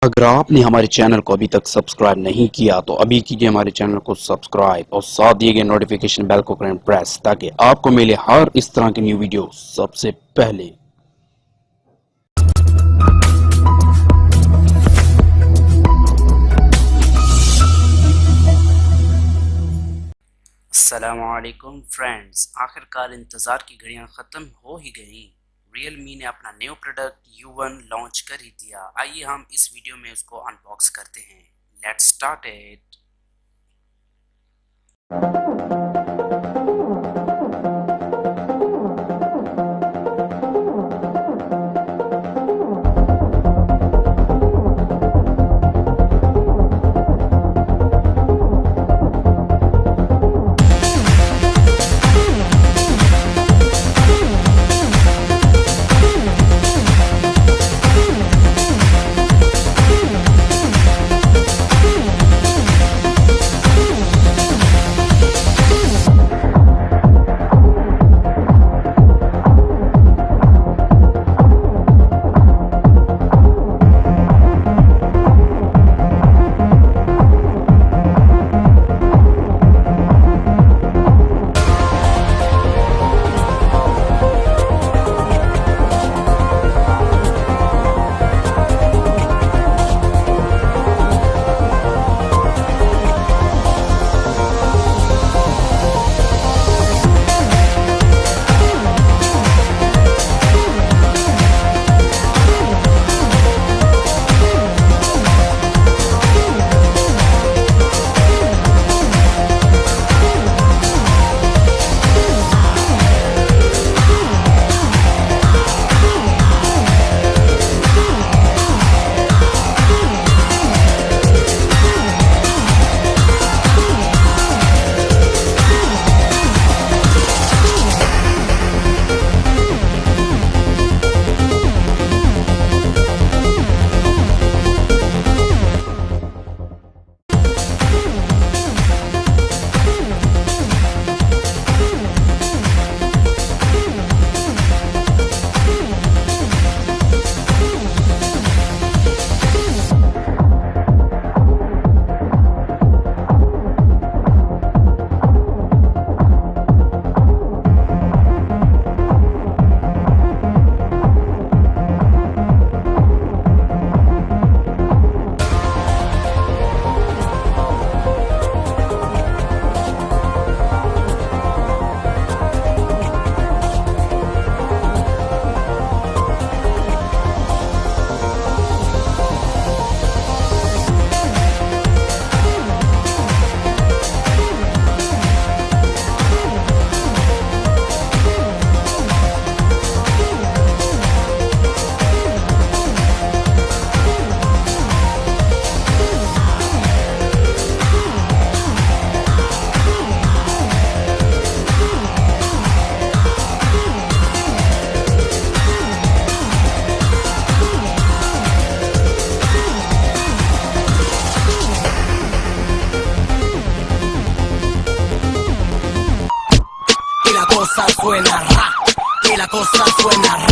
अगर आपने हमारे चैनल को अभी तक सब्सक्राइब नहीं किया तो अभी कीजिए हमारे चैनल को सब्सक्राइब और साथ दिए गए नोटिफिकेशन बेल को करें प्रेस ताकि आपको मिले हर इस तरह की न्यू वीडियो सबसे पहले। अस्सलामुअलैकुम फ्रेंड्स, आखिरकार इंतज़ार की घड़ियां ख़त्म हो ही गई। Realme ने अपना न्यू प्रोडक्ट U1 लॉन्च कर ही दिया। आइए हम इस वीडियो में उसको अनबॉक्स करते हैं। Let's start it. Cosa suena ra, y la cosa suena ra.